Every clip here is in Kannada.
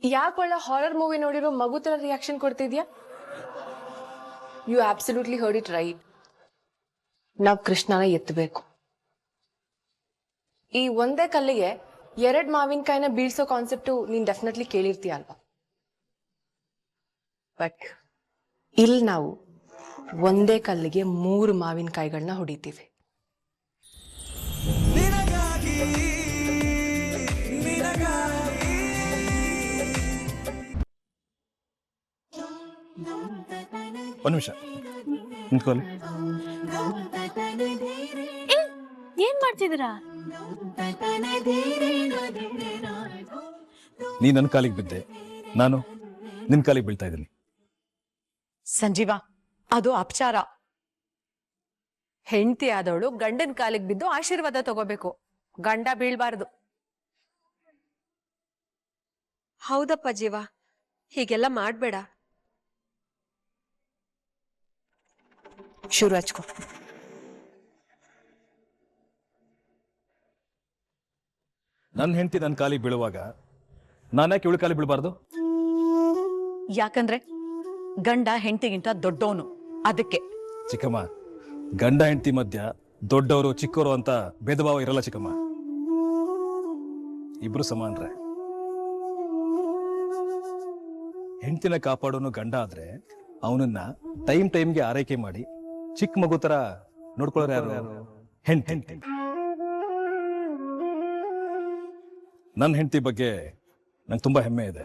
ಯಾಕೆ ಒಳ್ಳೆ ಹಾರರ್ ಮೂವಿ ನೋಡಿರೋ ಮಗು ತರ ರಿಯಾಕ್ಷನ್ ಕೊಡ್ತಿದ್ಯಾ? You absolutely heard it right. ನಾವ್ ಕೃಷ್ಣನ ಎತ್ತಬೇಕು. ಈ ಒಂದೇ ಕಲ್ಲಿಗೆ 2 ಮಾವಿನಕಾಯಿನ ಬೀಳ್ಸೋ ಕಾನ್ಸೆಪ್ಟು ನೀನ್ ಡೆಫಿನೆಟ್ಲಿ ಕೇಳಿರ್ತೀಯ ಅಲ್ವಾ? ಬಟ್ ಇಲ್ಲಿ ನಾವು ಒಂದೇ ಕಲ್ಲಿಗೆ 3 ಮಾವಿನಕಾಯಿಗಳನ್ನ ಹೊಡಿತೀವಿ. ಒಂದು ನಿಮಿಷ ನಿಂತ್ಕೊಳ್ಳಿ. ಏನ್ ಮಾಡ್ತಿದ್ದೀರಾ? ನೀ ನನ್ನ ಕಾಲಿಗೆ ಬಿದ್ದೆ, ನಾನು ನಿನ್ ಕಾಲಿಗೆ ಬೀಳ್ತಾ ಇದ್ದೀನಿ. ಸಂಜೀವ, ಅದು ಅಪಚಾರ. ಹೆಂಡತಿ ಆದವಳು ಗಂಡನ ಕಾಲಿಗೆ ಬಿದ್ದು ಆಶೀರ್ವಾದ ತಗೋಬೇಕು, ಗಂಡ ಬೀಳ್ಬಾರ್ದು. ಹೌದಪ್ಪ ಜೀವ, ಹೀಗೆಲ್ಲ ಮಾಡ್ಬೇಡ. ಶುರು ಹಚ್ಕೊ. ನನ್ನ ಹೆಂಡತಿ ನನ್ನ ಕಾಲಿಗೆ ಬೀಳುವಾಗ ನಾನ್ಯಾಕೆ ಇವಳು ಕಾಲಿಗೆ ಬೀಳಬಾರ್ದು? ಯಾಕಂದ್ರೆ ಗಂಡ ಹೆಂಡತಿಗಿಂತ ದೊಡ್ಡವನು, ಅದಕ್ಕೆ. ಚಿಕ್ಕಮ್ಮ, ಗಂಡ ಹೆಂಡತಿ ಮಧ್ಯ ದೊಡ್ಡವರು ಚಿಕ್ಕವರು ಅಂತ ಭೇದ ಭಾವ ಇರಲ್ಲ ಚಿಕ್ಕಮ್ಮ. ಇಬ್ರು ಸಮಾನ್ರೆ. ಹೆಂಡತಿನ ಕಾಪಾಡೋನು ಗಂಡ ಆದ್ರೆ ಅವನನ್ನ ಟೈಮ್ಗೆ ಆರೈಕೆ ಮಾಡಿ ಚಿಕ್ಕ ಮಗು ತರ ನೋಡ್ಕೊಳ್ಳೋರು ಯಾರು? ಹೆಂಡತಿ. ನನ್ನ ಹೆಂಡತಿ ಬಗ್ಗೆ ನಂಗೆ ತುಂಬಾ ಹೆಮ್ಮೆ ಇದೆ.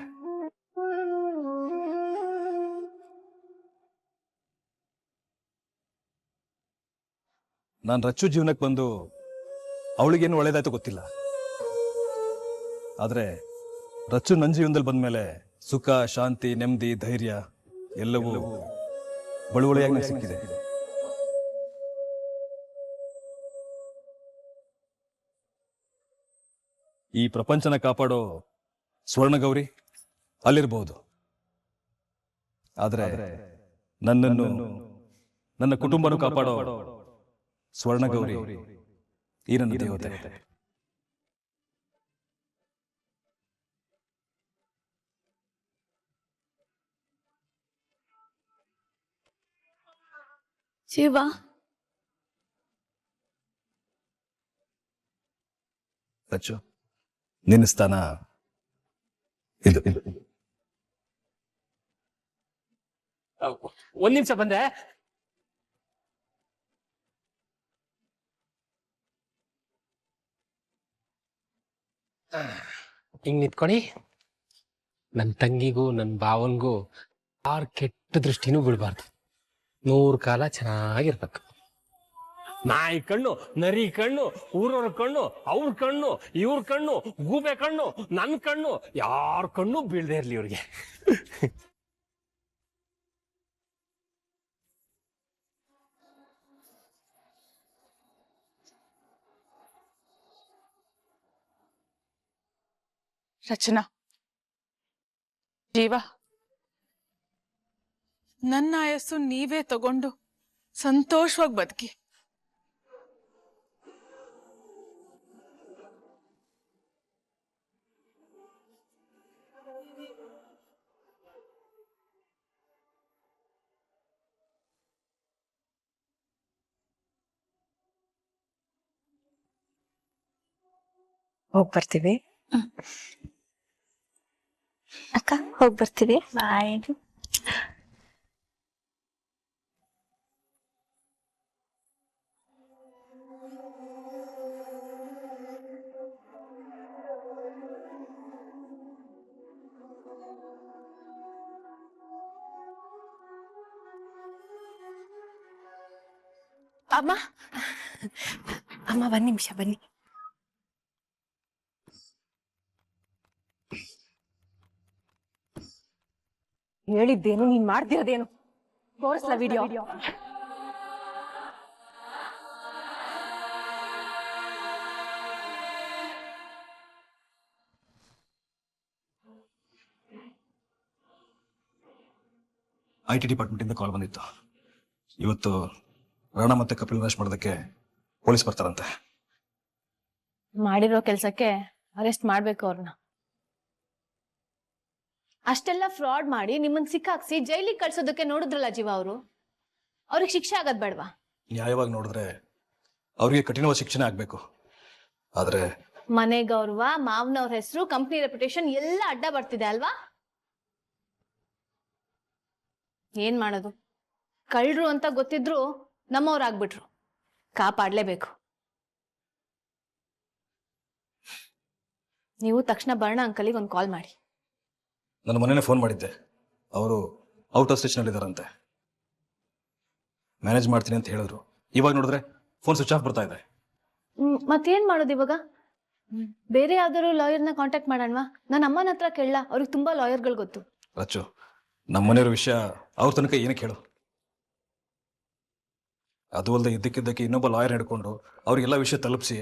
ನಾನು ರಚ್ಚು ಜೀವನಕ್ಕೆ ಬಂದು ಅವಳಿಗೇನು ಒಳ್ಳೇದಾಯ್ತು ಗೊತ್ತಿಲ್ಲ, ಆದ್ರೆ ರಚ್ಚು ನನ್ನ ಜೀವನದಲ್ಲಿ ಬಂದ್ಮೇಲೆ ಸುಖ, ಶಾಂತಿ, ನೆಮ್ಮದಿ, ಧೈರ್ಯ ಎಲ್ಲವೂ ಬಳುವಳಿಯಾಗಿ ನನಗೆ ಸಿಕ್ಕಿದೆ. ಈ ಪ್ರಪಂಚನ ಕಾಪಾಡೋ ಸ್ವರ್ಣಗೌರಿ ಅಲ್ಲಿರ್ಬಹುದು, ಆದ್ರೆ ನನ್ನನ್ನು, ನನ್ನ ಕುಟುಂಬನೂ ಕಾಪಾಡೋ ಸ್ವರ್ಣಗೌರಿ ಈ ನನ್ನ ದೇವತೆ. ಶಿವ, ರಚ್ಚು, ನಿನ್ನ ಸ್ಥಾನ ಇದು. ಒಂದ್ ನಿಮಿಷ ಬಂದೆ. ಹಿಂಗ್ ನಿಂತ್ಕೊಳಿ. ನನ್ ತಂಗಿಗೂ ನನ್ ಭಾವನ್ಗೂ ಯಾರ್ ಕೆಟ್ಟ ದೃಷ್ಟಿನೂ ಬಿಡ್ಬಾರ್ದು. 100 ಕಾಲ ಚೆನ್ನಾಗಿರ್ಬೇಕು. ನಾಯಿ ಕಣ್ಣು, ನರಿ ಕಣ್ಣು, ಊರವ್ರ ಕಣ್ಣು, ಅವ್ರ ಕಣ್ಣು, ಇವ್ರ ಕಣ್ಣು, ಗೂಬೆ ಕಣ್ಣು, ನನ್ ಕಣ್ಣು, ಯಾರ ಕಣ್ಣು ಬೀಳ್ದೇ ಇರ್ಲಿ ಇವ್ರಿಗೆ. ರಚನಾ, ಜೀವ, ನನ್ನ ಆಯಸ್ಸು ನೀವೇ ತಗೊಂಡು ಸಂತೋಷವಾಗಿ ಬದುಕಿ. ಹೋಗ್ ಬರ್ತೀವಿ. ಅಕ್ಕ ಹೋಗ್ ಬರ್ತೀವಿ. ಬಾಯ್. ಅಮ್ಮ, ಅಮ್ಮ, 1 ನಿಮಿಷ ಬನ್ನಿ. ಹೇಳಿದ್ದೇನು, ನೀನ್ ಮಾಡ್ತಿರೋದೇನು? ತೋರಿಸ್ಲ ವಿಡಿಯೋ? IT ಡಿಪಾರ್ಟ್ಮೆಂಟ್ ಇಂದ ಕಾಲ್ ಬಂದಿತ್ತು. ಇವತ್ತು ರಾಣಾ ಮತ್ತೆ ಕಪಿಲ್ ಅರೆಸ್ಟ್ ಮಾಡೋದಕ್ಕೆ ಪೊಲೀಸ್ ಬರ್ತಾರಂತೆ. ಮಾಡಿರೋ ಕೆಲ್ಸಕ್ಕೆ ಅರೆಸ್ಟ್ ಮಾಡ್ಬೇಕು ಅವ್ರನ್ನ. ಅಷ್ಟೆಲ್ಲ ಫ್ರಾಡ್ ಮಾಡಿ ನಿಮ್ಮನ್ನ ಸಿಕ್ಕಾಕ್ಸಿ ಜೈಲಿಗೆ ಕಳ್ಸೋದಕ್ಕೆ ನೋಡಿದ್ರಲ್ಲ ಜೀವ ಅವರು. ಅವ್ರಿಗೆ ಶಿಕ್ಷೆ ಆಗದ್ ಬೇಡವಾ? ನ್ಯಾಯವಾಗಿ ನೋಡಿದ್ರೆ ಅವ್ರಿಗೆ ಕಠಿಣವಾದ ಶಿಕ್ಷಣ ಆಗ್ಬೇಕು. ಆದ್ರೆ ಮನೆ ಗೌರವ, ಮಾವನವ್ರ ಹೆಸರು, ಕಂಪ್ನಿ ರೆಪ್ಯುಟೇಷನ್ ಎಲ್ಲ ಅಡ್ಡ ಬರ್ತಿದೆ ಅಲ್ವಾ? ಏನ್ ಮಾಡೋದು? ಕಳ್ರು ಅಂತ ಗೊತ್ತಿದ್ರು ನಮ್ಮವ್ರಾಗ್ಬಿಟ್ರು. ಕಾಪಾಡ್ಲೇಬೇಕು. ನೀವು ತಕ್ಷಣ ಬರ್ಣ ಅಂಕಲಿಗೆ ಒಂದು ಕಾಲ್ ಮಾಡಿ. ನನ್ನ ಮೊನ್ನೆನೇ ಫೋನ್ ಮಾಡಿದ್ದೆ. ಅವರು ಔಟ್ ಆಫ್ ಸ್ಟೇಷನ್ ಇದ್ದಾರಂತೆ. ಮ್ಯಾನೇಜ್ ಮಾಡ್ತೀನಿ ಅಂತ ಹೇಳಿದ್ರು. ಇವಾಗ ನೋಡಿದ್ರೆ ಫೋನ್ ಸ್ವಿಚ್ ಆಫ್ ಬರ್ತಾ ಇದೆ. ಮತ್ತೇನ್ ಮಾಡೋದು ಇವಾಗ? ಬೇರೆ ಯಾವ್ದಾದ್ರು ಲಾಯರ್ನ ಕಾಂಟ್ಯಾಕ್ಟ್ ಮಾಡೋಣವಾ? ನನ್ನ ಅಮ್ಮನ ಹತ್ರ ಕೇಳಲ್ಲ, ಅವ್ರಿಗೆ ತುಂಬಾ ಲಾಯರ್ಗಳು ಗೊತ್ತು. ರಚ್ಚು, ನಮ್ಮ ಮನೆಯವ್ರ ವಿಷಯ ಅವ್ರ ತನಕ ಏನಕ್ಕೆ ಹೇಳು. ಅದು ಅಲ್ಲದೆ ಇದ್ದಕ್ಕಿದ್ದಕ್ಕೆ ಇನ್ನೊಬ್ಬ ಲಾಯರ್ ಹಿಡ್ಕೊಂಡು ಅವ್ರಿಗೆಲ್ಲ ವಿಷಯ ತಲುಪಿಸಿ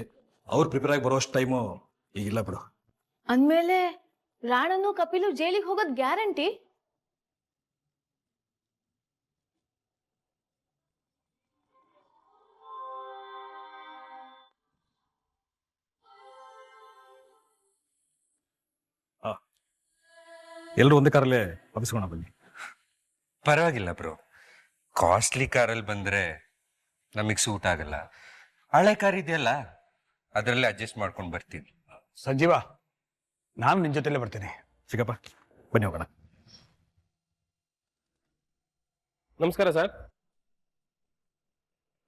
ಅವ್ರು ಪ್ರಿಪೇರ್ ಆಗಿ ಬರೋಷ್ಟು ಟೈಮು ಈಗಿಲ್ಲ ಬಿಡು. ಅಂದ್ಮೇಲೆ ರಾಣನು ಕಪಿಲು ಜೈಲಿಗೆ ಹೋಗೋದ್ ಗ್ಯಾರಂಟಿ? ಎಲ್ಲರೂ ಒಂದೇ ಕಾರಲ್ಲೇ ವಾಪಿಸ್ಕೋಣ ಬನ್ನಿ. ಪರವಾಗಿಲ್ಲ ಬ್ರೋ, ಕಾಸ್ಟ್ಲಿ ಕಾರಲ್ಲಿ ಬಂದ್ರೆ ನಮಗೆ ಸೂಟ್ ಆಗಲ್ಲ. ಹಳೆ ಕಾರ್ ಇದೆಯಲ್ಲ, ಅದರಲ್ಲೇ ಅಡ್ಜಸ್ಟ್ ಮಾಡ್ಕೊಂಡು ಬರ್ತೀವಿ. ಸಂಜೀವ, ನಾನು ನಿನ್ ಜೊತೆಲೇ ಬರ್ತೀನಿ. ಚಿಕ್ಕಪ್ಪ ಬನ್ನಿ ಹೋಗೋಣ. ನಮಸ್ಕಾರ ಸರ್.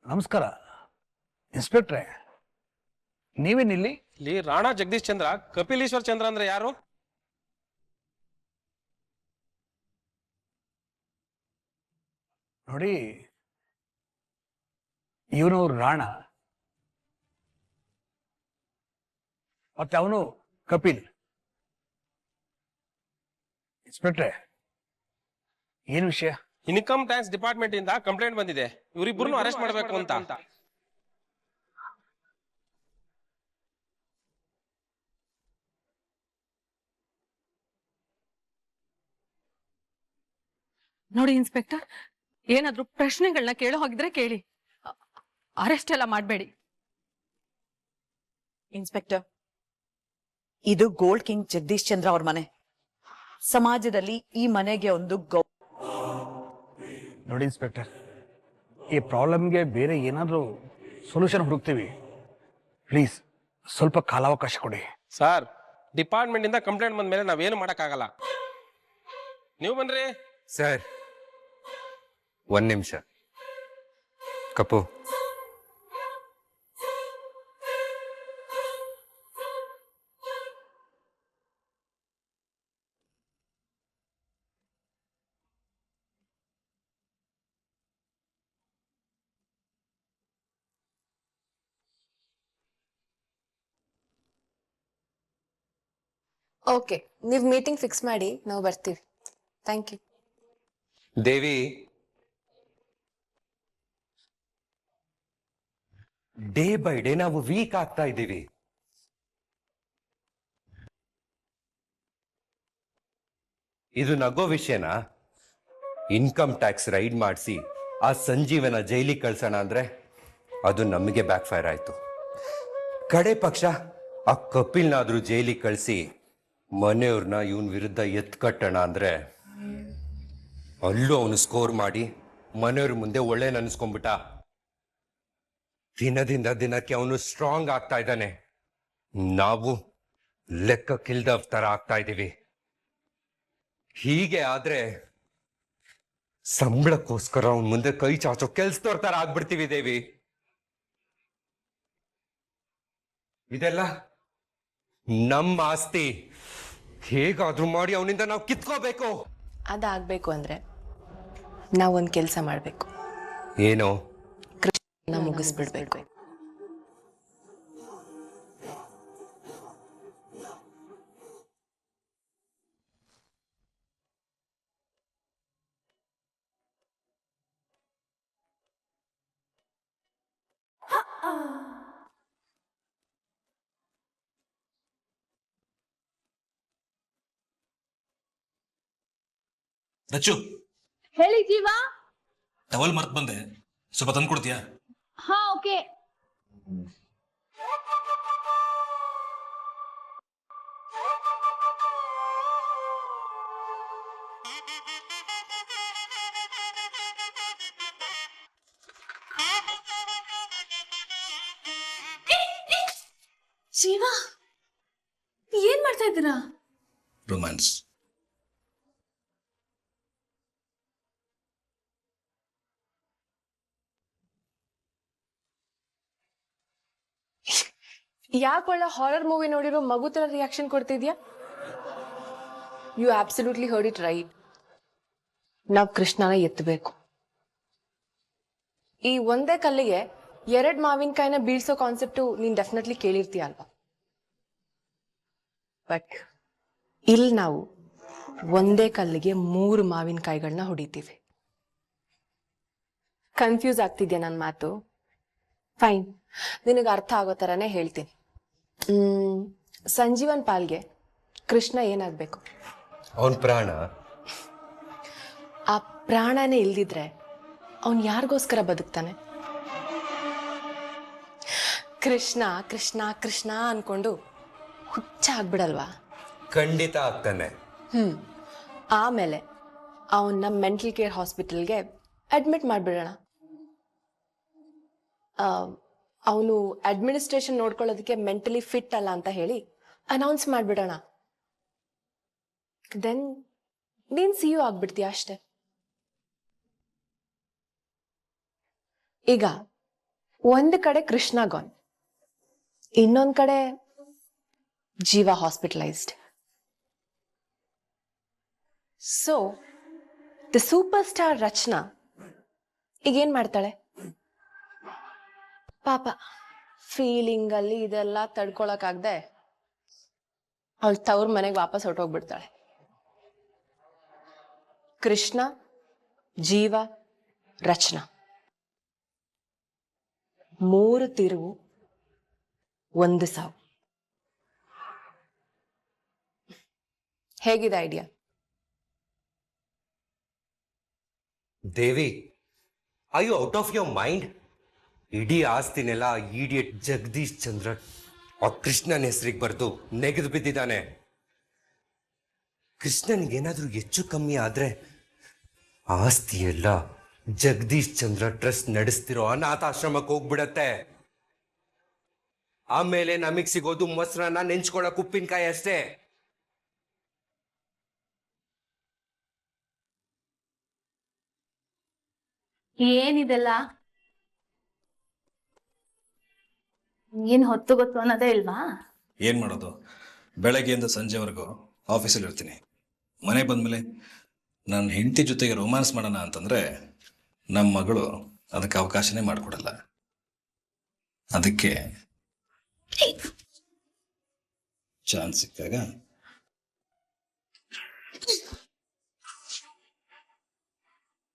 ನಮಸ್ಕಾರ ಇನ್ಸ್ಪೆಕ್ಟ್ರೆ, ನೀವೇನಿಲ್ಲಿ? ಇಲ್ಲಿ ರಾಣಾ ಜಗದೀಶ್ ಚಂದ್ರ, ಕಪಿಲೀಶ್ವರ್ ಚಂದ್ರ ಅಂದ್ರೆ ಯಾರು? ನೋಡಿ, ಇವನು ರಾಣ, ಮತ್ತೆ ಅವನು ಕಪಿಲ್. ಇನ್ಸ್ಪೆಕ್ಟ್ರೆ, ಏನು ವಿಷಯ? ಇನ್ಕಮ್ ಟ್ಯಾಕ್ಸ್ ಡಿಪಾರ್ಟ್ಮೆಂಟ್ ಇಂದ ಕಂಪ್ಲೇಂಟ್ ಬಂದಿದೆ, ಇವರಿಬ್ಬರನ್ನು ಅರೆಸ್ಟ್ ಮಾಡಬೇಕು ಅಂತ. ನೋಡಿ ಇನ್ಸ್ಪೆಕ್ಟರ್, ಏನಾದ್ರೂ ಪ್ರಶ್ನೆಗಳನ್ನ ಕೇಳೋ ಹೋಗಿದ್ರೆ ಕೇಳಿ, ಅರೆಸ್ಟ್ ಎಲ್ಲ ಮಾಡಬೇಡಿ. ಇನ್ಸ್ಪೆಕ್ಟರ್, ಇದು ಗೋಲ್ಡ್ ಕಿಂಗ್ ಜಗದೀಶ್ ಚಂದ್ರ ಅವ್ರ ಮನೆ. ಸಮಾಜದಲ್ಲಿ ಈ ಮನೆಗೆ ಒಂದು ನೋಡಿ ಇನ್ಸ್ಪೆಕ್ಟರ್, ಈ ಪ್ರಾಬ್ಲಮ್ಗೆ ಬೇರೆ ಏನಾದರೂ ಸೊಲ್ಯೂಷನ್ ಹುಡುಕ್ತೀವಿ. ಪ್ಲೀಸ್ ಸ್ವಲ್ಪ ಕಾಲಾವಕಾಶ ಕೊಡಿ. ಸರ್, ಡಿಪಾರ್ಟ್ಮೆಂಟ್ ಇಂದ ಕಂಪ್ಲೇಂಟ್ ಬಂದ ಮೇಲೆ ನಾವೇನು ಮಾಡಕ್ಕಾಗಲ್ಲ. ನೀವು ಬನ್ರಿ ಸರ್. ಒಂದ್ ನಿಮಿಷ. ಕಪ್ಪು, ಓಕೆ, ನೀವು ಮೀಟಿಂಗ್ ಫಿಕ್ಸ್ ಮಾಡಿ, ನಾವು ಬರ್ತೀವಿ. Thank you. Devi, day by day ನಾವು ವೀಕ್ ಆಗ್ತಾ ಇದ್ದೀವಿ. ಇದು ನಗೋ ವಿಷಯನಾ? ಇನ್ಕಮ್ ಟ್ಯಾಕ್ಸ್ ರೈಡ್ ಮಾಡಿಸಿ ಆ ಸಂಜೀವನ ಜೈಲಿಗೆ ಕಳ್ಸೋಣ ಅಂದ್ರೆ ಅದು ನಮಗೆ ಬ್ಯಾಕ್ ಫೈರ್ ಆಯ್ತು. ಕಡೆ ಪಕ್ಷ ಆ ಕಪಿಲ್ನಾದ್ರೂ ಜೈಲಿಗೆ ಕಳಿಸಿ ಮನೆಯವ್ರನ್ನ ಇವನ್ ವಿರುದ್ಧ ಎತ್ಕಟ್ಟೋಣ ಅಂದ್ರೆ ಅಲ್ಲೂ ಅವನು ಸ್ಕೋರ್ ಮಾಡಿ ಮನೆಯವ್ರ ಮುಂದೆ ಒಳ್ಳೆ ನೆನೆಸ್ಕೊಂಡ್ಬಿಟ್ಟ. ದಿನದಿಂದ ದಿನಕ್ಕೆ ಅವನು ಸ್ಟ್ರಾಂಗ್ ಆಗ್ತಾ ಇದ್ದಾನೆ. ನಾವು ಲೆಕ್ಕಕ್ಕಿಲ್ದ ತರ ಆಗ್ತಾ ಇದ್ದೀವಿ. ಹೀಗೆ ಆದ್ರೆ ಸಂಬಳಕ್ಕೋಸ್ಕರ ಅವನ್ ಮುಂದೆ ಕೈ ಚಾಚೋ ಕೆಲ್ಸದವ್ರ ತರ ಆಗ್ಬಿಡ್ತೀವಿ ದೇವಿ. ಇದೆಲ್ಲ ನಮ್ಮ ಆಸ್ತಿ, ಹೇಗಾದ್ರೂ ಮಾಡಿ ಅವನಿಂದ ನಾವು ಕಿತ್ಕೋಬೇಕು. ಅದಾಗಬೇಕು ಅಂದ್ರೆ ನಾವೊಂದು ಕೆಲಸ ಮಾಡಬೇಕು. ಏನು? ಕೃಷ್ಣ ಮುಗಿಸ್ಬಿಡ್ಬೇಕು. ರಚ್ಚು, ಹೇಳಿ ಜೀವ. ಟವಲ್ ಮರ್ತ್ ಬಂದೆ, ಸ್ವಲ್ಪ ತಂದು ಕೊಡ್ತೀಯಾ? ಹಾ, ಓಕೆ. ಜೀವ ಏನ್ ಮಾಡ್ತಾ ಇದ್ದೀರಾ? ರೊಮ್ಯಾನ್ಸ್. ಯಾಕೊಳ್ಳ ಹಾರರ್ ಮೂವಿ ನೋಡಿರೋ ಮಗು ತರ ರಿಯಾಕ್ಷನ್ ಕೊಡ್ತಿದ್ಯಾ? You absolutely heard it right. ನಾವ್ ಕೃಷ್ಣನ ಎತ್ತಬೇಕು. ಈ ಒಂದೇ ಕಲ್ಲಿಗೆ 2 ಮಾವಿನಕಾಯಿನ ಬೀಳ್ಸೋ ಕಾನ್ಸೆಪ್ಟು ನೀನ್ ಡೆಫಿನೆಟ್ಲಿ ಕೇಳಿರ್ತೀಯ ಅಲ್ವಾ? ಬಟ್ ಇಲ್ಲಿ ನಾವು ಒಂದೇ ಕಲ್ಲಿಗೆ 3 ಮಾವಿನಕಾಯಿಗಳನ್ನ ಹೊಡಿತೀವಿ. ಕನ್ಫ್ಯೂಸ್ ಆಗ್ತಿದ್ಯಾ ನನ್ನ ಮಾತು? ಫೈನ್, ನಿನಗೆ ಅರ್ಥ ಆಗೋ ಥರನೇ ಹೇಳ್ತೀನಿ. ಸಂಜೀವನ್ ಪಾಲ್ಗೆ ಕೃಷ್ಣ ಏನಾಗಬೇಕು? ಅವನ್ ಪ್ರಾಣ. ಆ ಪ್ರಾಣನೇ ಇಲ್ದಿದ್ರೆ ಅವನ್ ಯಾರಿಗೋಸ್ಕರ ಬದುಕ್ತಾನೆ? ಕೃಷ್ಣ ಕೃಷ್ಣ ಕೃಷ್ಣ ಅನ್ಕೊಂಡು ಹುಚ್ಚ ಆಗ್ಬಿಡಲ್ವಾ? ಖಂಡಿತ ಆಗ್ತಾನೆ. ಆಮೇಲೆ ಅವನ್ನ ಮೆಂಟಲ್ ಕೇರ್ ಹಾಸ್ಪಿಟಲ್ಗೆ ಅಡ್ಮಿಟ್ ಮಾಡಿಬಿಡೋಣ. ಅವನು ಅಡ್ಮಿನಿಸ್ಟ್ರೇಷನ್ ನೋಡ್ಕೊಳ್ಳೋದಕ್ಕೆ ಮೆಂಟಲಿ ಫಿಟ್ ಅಲ್ಲ ಅಂತ ಹೇಳಿ ಅನೌನ್ಸ್ ಮಾಡಿಬಿಡೋಣ. ದೆನ್ ನೀನ್ CEO ಆಗ್ಬಿಡ್ತೀಯ ಅಷ್ಟೆ. ಈಗ ಒಂದು ಕಡೆ ಕೃಷ್ಣ ಗಾನ್, ಇನ್ನೊಂದ್ ಕಡೆ ಜೀವ hospitalised. So the super star Rachana ಈಗೇನ್ ಮಾಡ್ತಾಳೆ? ಪಾಪ ಫೀಲಿಂಗ್ ಅಲ್ಲಿ ಇದೆಲ್ಲ ತಡ್ಕೊಳಕ್ಕಾಗ್ದೆ ಅವಳು ತವ್ರ ಮನೆಗೆ ವಾಪಸ್ ಹೊರಟೋಗ್ಬಿಡ್ತಾಳೆ. ಕೃಷ್ಣ, ಜೀವ, ರಚನಾ 3 ತಿರುವು, 1 ಸಾವು. ಹೇಗಿದೆ idea? Devi, are you out of your mind? ಇಡೀ ಆಸ್ತಿನೆಲ್ಲ ಈಡಿಯಟ್ ಜಗದೀಶ್ ಚಂದ್ರ ಆ ಕೃಷ್ಣನ ಹೆಸರಿಗೆ ಬರೆದು ನೆಗೆದು ಬಿದ್ದಿದ್ದಾನೆ. ಕೃಷ್ಣನ್ಗೇನಾದ್ರೂ ಹೆಚ್ಚು ಕಮ್ಮಿ ಆದ್ರೆ ಆಸ್ತಿ ಎಲ್ಲ ಜಗದೀಶ್ ಚಂದ್ರ ಟ್ರಸ್ಟ್ ನಡೆಸ್ತಿರೋ ಅನಾಥಾಶ್ರಮಕ್ಕೆ ಹೋಗ್ಬಿಡತ್ತೆ. ಆಮೇಲೆ ನಮಗ್ ಸಿಗೋದು ಮೊಸರನ್ನ ನೆಂಚ್ಕೊಳಕ್ ಉಪ್ಪಿನಕಾಯಿ ಅಷ್ಟೇ. ಏನಿದೆಲ್ಲ? ಏನ್ ಹೊತ್ತು ಗೊತ್ತು ಅನ್ನೋದೇ ಇಲ್ವಾ? ಏನ್ ಮಾಡೋದು, ಬೆಳಗ್ಗೆಯಿಂದ ಸಂಜೆವರೆಗೂ ಆಫೀಸಲ್ಲಿ ಇರ್ತೀನಿ. ಮನೆ ಬಂದ್ಮೇಲೆ ನನ್ನ ಹೆಂಡತಿ ಜೊತೆಗೆ ರೊಮ್ಯಾನ್ಸ್ ಮಾಡೋಣ ಅಂತಂದ್ರೆ ನಮ್ಮ ಮಗಳು ಅದಕ್ಕೆ ಅವಕಾಶನೇ ಮಾಡಿಕೊಡಲ್ಲ. ಅದಕ್ಕೆ ಚಾನ್ಸ್ ಸಿಕ್ಕಾಗ